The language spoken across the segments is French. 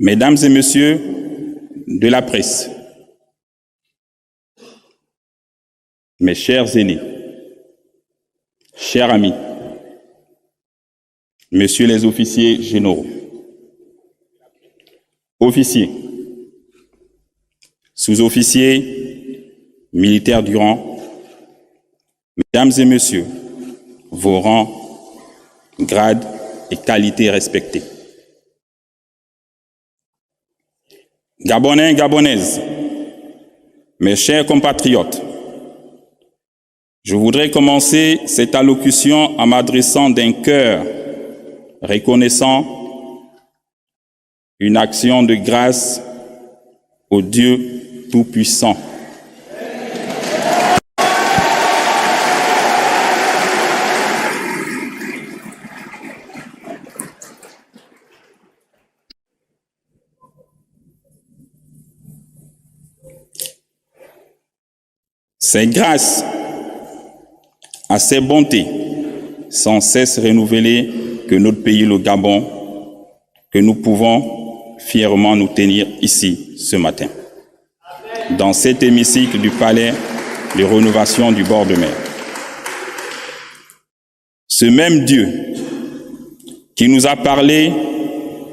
Mesdames et messieurs de la presse, mes chers aînés, chers amis, messieurs les officiers généraux, officiers, sous-officiers, militaires du rang, mesdames et messieurs, vos rangs, grades et qualités respectés. Gabonais, Gabonaises, mes chers compatriotes, je voudrais commencer cette allocution en m'adressant d'un cœur reconnaissant une action de grâce au Dieu Tout-Puissant. C'est grâce à ces bontés sans cesse renouvelées que notre pays, le Gabon, que nous pouvons fièrement nous tenir ici ce matin, dans cet hémicycle du palais de rénovation du bord de mer. Ce même Dieu qui nous a parlé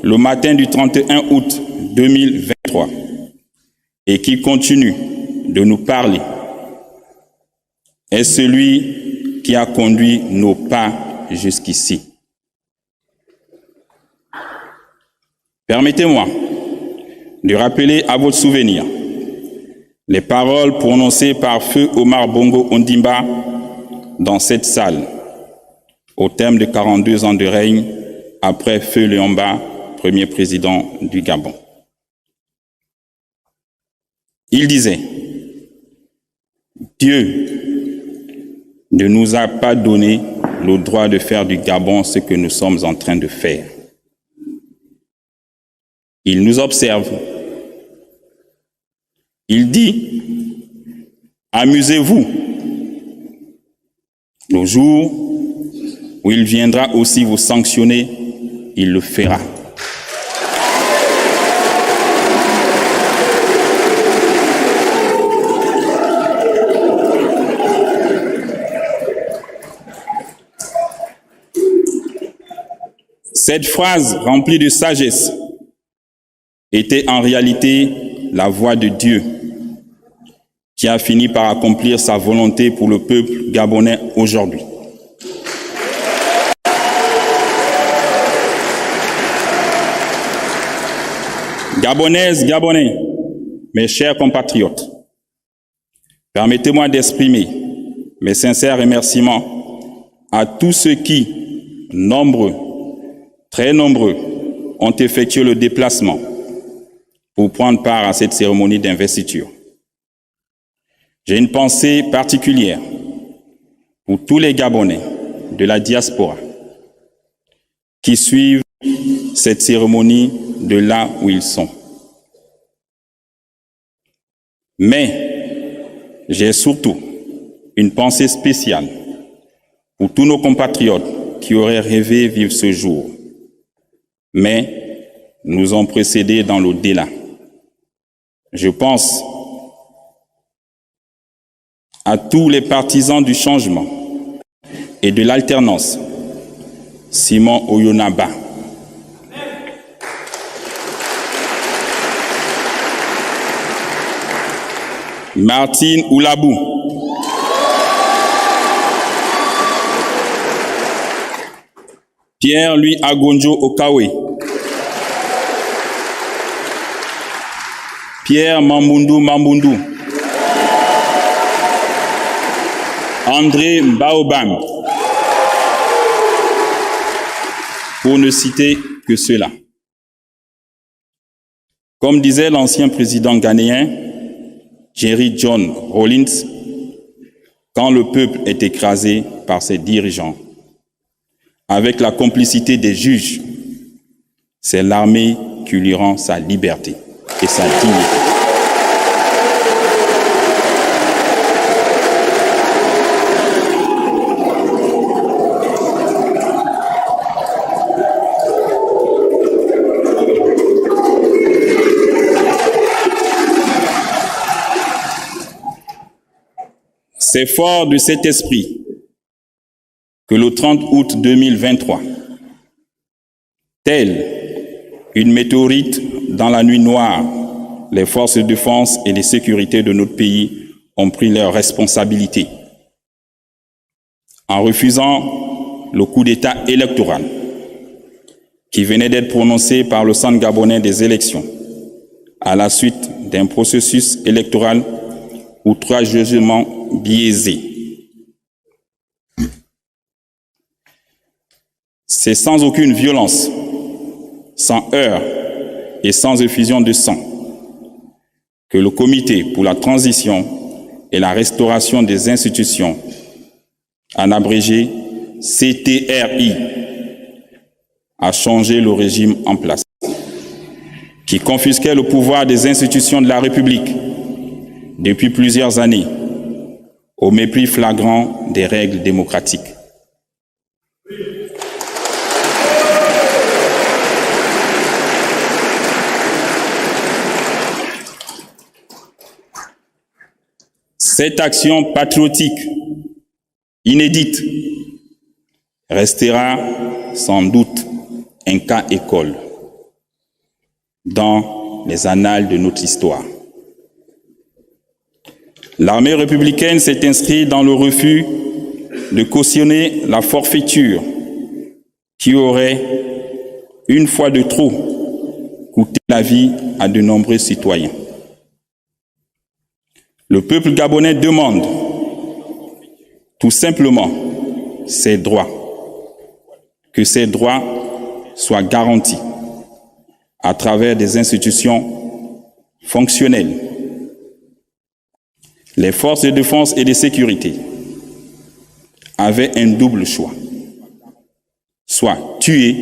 le matin du 31 août 2023 et qui continue de nous parler est celui qui a conduit nos pas jusqu'ici. Permettez-moi de rappeler à votre souvenir les paroles prononcées par Feu Omar Bongo Ondimba dans cette salle au terme de 42 ans de règne après Feu Léomba, premier président du Gabon. Il disait « Dieu ne nous a pas donné le droit de faire du Gabon ce que nous sommes en train de faire. Il nous observe. Il dit, amusez-vous. Le jour où il viendra aussi vous sanctionner, il le fera. Cette phrase remplie de sagesse était en réalité la voix de Dieu qui a fini par accomplir sa volonté pour le peuple gabonais aujourd'hui. Gabonaises, Gabonais, mes chers compatriotes, permettez-moi d'exprimer mes sincères remerciements à tous ceux qui, nombreux, très nombreux, ont effectué le déplacement pour prendre part à cette cérémonie d'investiture. J'ai une pensée particulière pour tous les Gabonais de la diaspora qui suivent cette cérémonie de là où ils sont. Mais j'ai surtout une pensée spéciale pour tous nos compatriotes qui auraient rêvé vivre ce jour, mais nous ont précédés dans l'au-delà. Je pense à tous les partisans du changement et de l'alternance. Simon Oyonaba, Martine Oulabou, Pierre-Louis Agonjo Okawe, Pierre Mambundu Mambundu, André Baobam, pour ne citer que cela. Comme disait l'ancien président ghanéen, Jerry John Rawlings, quand le peuple est écrasé par ses dirigeants, avec la complicité des juges, c'est l'armée qui lui rend sa liberté et sa dignité. C'est fort de cet esprit que le 30 août 2023, telle une météorite dans la nuit noire, les forces de défense et de sécurité de notre pays ont pris leurs responsabilités en refusant le coup d'État électoral qui venait d'être prononcé par le Centre gabonais des élections à la suite d'un processus électoral outrageusement biaisé. C'est sans aucune violence, sans heurts et sans effusion de sang que le Comité pour la transition et la restauration des institutions, en abrégé CTRI, a changé le régime en place, qui confisquait le pouvoir des institutions de la République depuis plusieurs années, au mépris flagrant des règles démocratiques. Cette action patriotique inédite restera sans doute un cas école dans les annales de notre histoire. L'armée républicaine s'est inscrite dans le refus de cautionner la forfaiture qui aurait, une fois de trop, coûté la vie à de nombreux citoyens. Le peuple gabonais demande tout simplement ses droits, que ces droits soient garantis à travers des institutions fonctionnelles. Les forces de défense et de sécurité avaient un double choix, soit tuer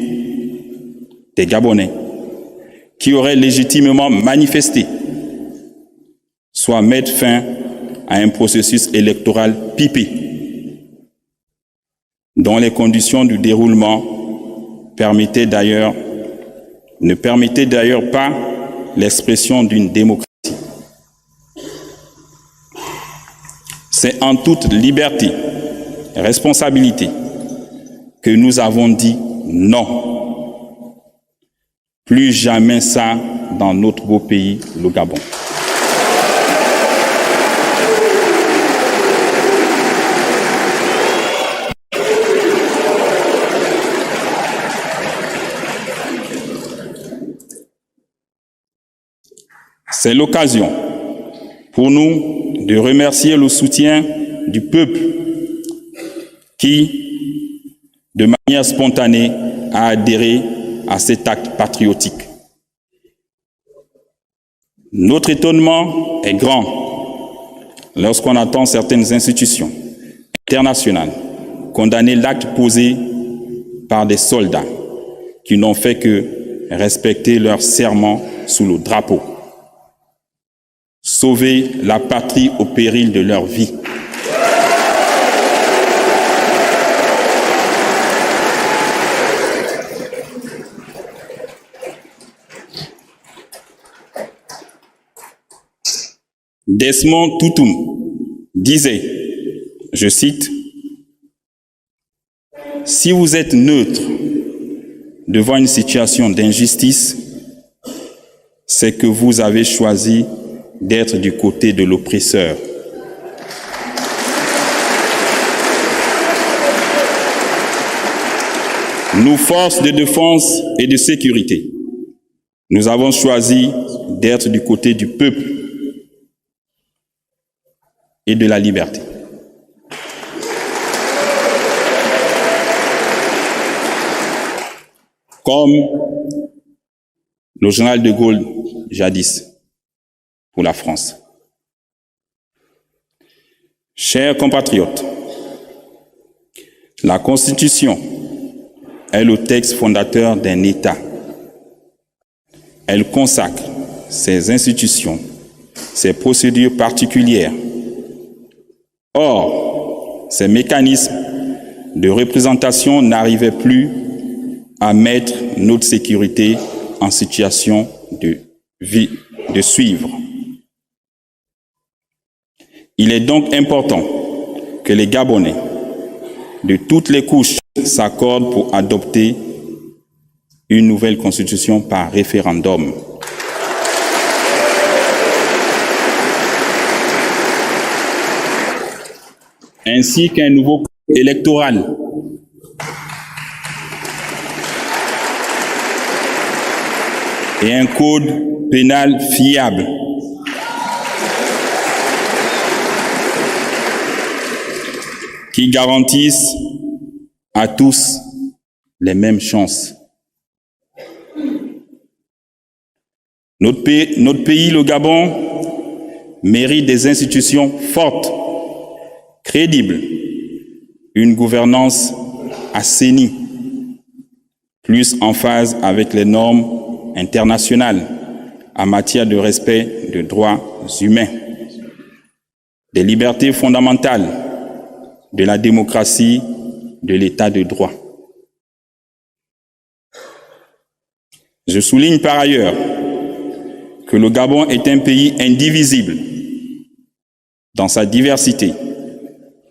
des Gabonais qui auraient légitimement manifesté, soit mettre fin à un processus électoral pipé, dont les conditions du déroulement ne permettaient d'ailleurs pas l'expression d'une démocratie. C'est en toute liberté et responsabilité que nous avons dit non. Plus jamais ça dans notre beau pays, le Gabon. C'est l'occasion pour nous de remercier le soutien du peuple qui, de manière spontanée, a adhéré à cet acte patriotique. Notre étonnement est grand lorsqu'on entend certaines institutions internationales condamner l'acte posé par des soldats qui n'ont fait que respecter leur serment sous le drapeau. Sauver la patrie au péril de leur vie. Desmond Tutu disait, je cite, « Si vous êtes neutre devant une situation d'injustice, c'est que vous avez choisi d'être du côté de l'oppresseur. » Nous, forces de défense et de sécurité, nous avons choisi d'être du côté du peuple et de la liberté. Comme le général de Gaulle jadis pour la France. Chers compatriotes, la Constitution est le texte fondateur d'un État. Elle consacre ses institutions, ses procédures particulières. Or, ces mécanismes de représentation n'arrivaient plus à mettre notre sécurité en situation de suivre. Il est donc important que les Gabonais de toutes les couches s'accordent pour adopter une nouvelle constitution par référendum. Ainsi qu'un nouveau code électoral et un code pénal fiable. Qui garantissent à tous les mêmes chances. Notre pays, le Gabon, mérite des institutions fortes, crédibles, une gouvernance assainie, plus en phase avec les normes internationales en matière de respect des droits humains, des libertés fondamentales, de la démocratie, de l'état de droit. Je souligne par ailleurs que le Gabon est un pays indivisible dans sa diversité,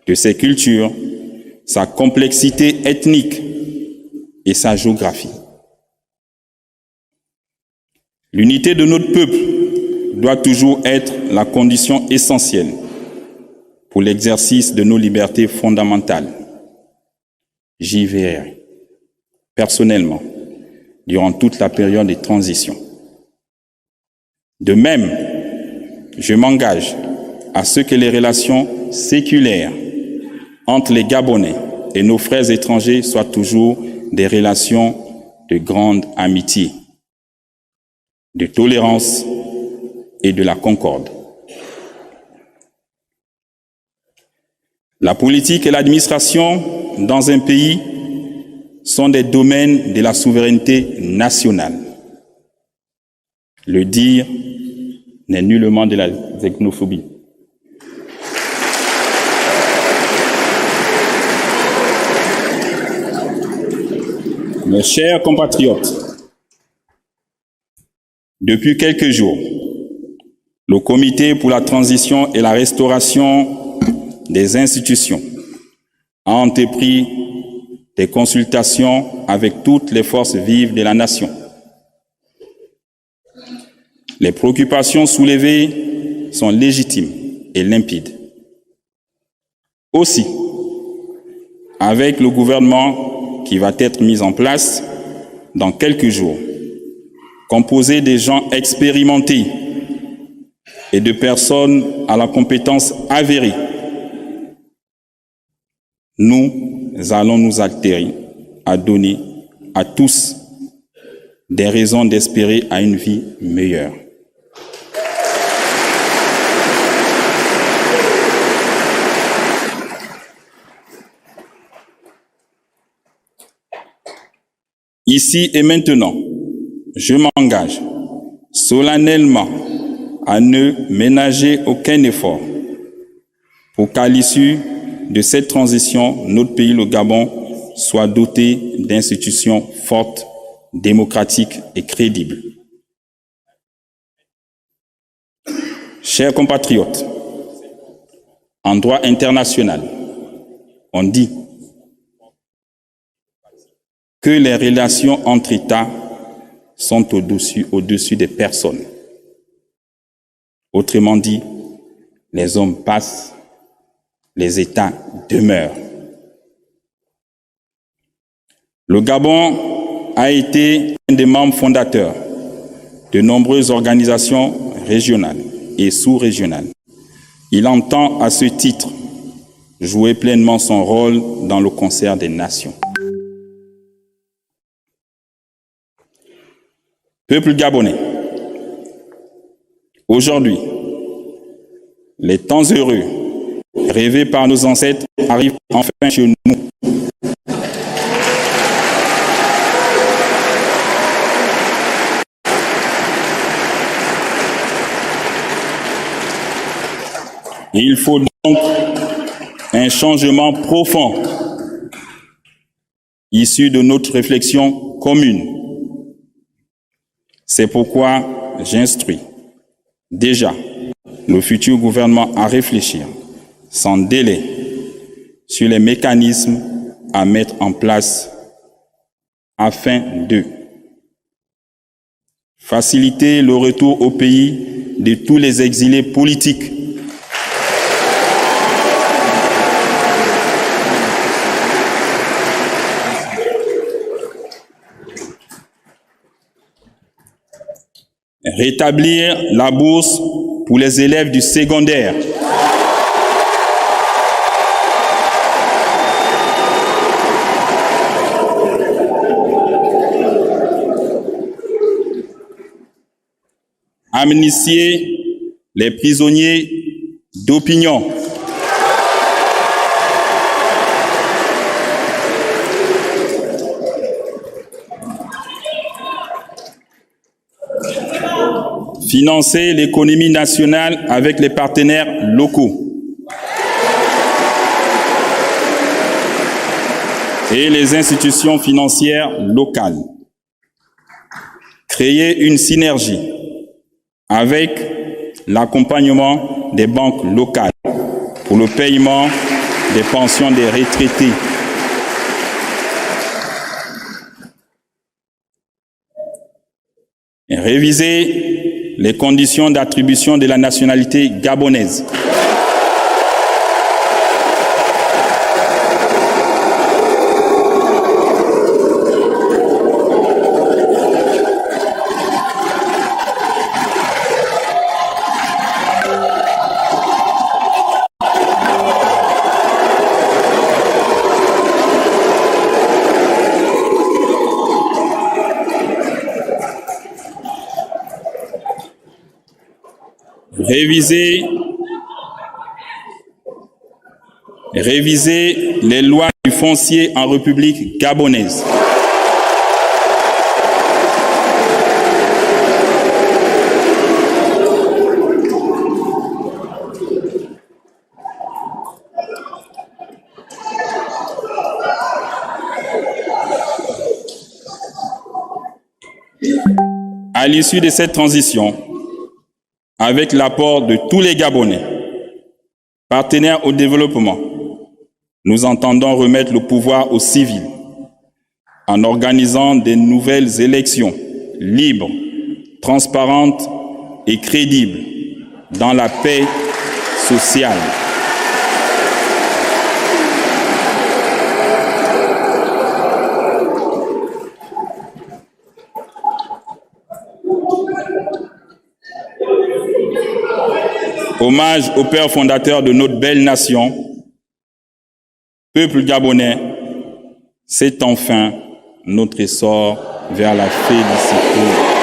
de ses cultures, sa complexité ethnique et sa géographie. L'unité de notre peuple doit toujours être la condition essentielle pour l'exercice de nos libertés fondamentales. J'y veillerai personnellement durant toute la période de transition. De même, je m'engage à ce que les relations séculaires entre les Gabonais et nos frères étrangers soient toujours des relations de grande amitié, de tolérance et de la concorde. La politique et l'administration dans un pays sont des domaines de la souveraineté nationale. Le dire n'est nullement de la xénophobie. Mes chers compatriotes, depuis quelques jours, le Comité pour la transition et la restauration des institutions a entrepris des consultations avec toutes les forces vives de la nation. Les préoccupations soulevées sont légitimes et limpides. Aussi, avec le gouvernement qui va être mis en place dans quelques jours, composé de gens expérimentés et de personnes à la compétence avérée, nous allons nous altérer à donner à tous des raisons d'espérer à une vie meilleure. Ici et maintenant, je m'engage solennellement à ne ménager aucun effort pour qu'à l'issue de cette transition, notre pays, le Gabon, soit doté d'institutions fortes, démocratiques et crédibles. Chers compatriotes, en droit international, on dit que les relations entre États sont au-dessus des personnes. Autrement dit, les hommes passent, les États demeurent. Le Gabon a été un des membres fondateurs de nombreuses organisations régionales et sous-régionales. Il entend à ce titre jouer pleinement son rôle dans le concert des nations. Peuple gabonais, aujourd'hui, les temps heureux rêvés par nos ancêtres arrivent enfin chez nous. Et il faut donc un changement profond issu de notre réflexion commune. C'est pourquoi j'instruis déjà le futur gouvernement à réfléchir sans délai sur les mécanismes à mettre en place afin de faciliter le retour au pays de tous les exilés politiques, rétablir la bourse pour les élèves du secondaire, amnistier les prisonniers d'opinion, financer l'économie nationale avec les partenaires locaux et les institutions financières locales, créer une synergie avec l'accompagnement des banques locales pour le paiement des pensions des retraités, et réviser les conditions d'attribution de la nationalité gabonaise. Réviser les lois du foncier en République gabonaise. À l'issue de cette transition, avec l'apport de tous les Gabonais, partenaires au développement, nous entendons remettre le pouvoir aux civils en organisant de nouvelles élections libres, transparentes et crédibles dans la paix sociale. Hommage au père fondateur de notre belle nation, peuple gabonais, c'est enfin notre essor vers la félicité.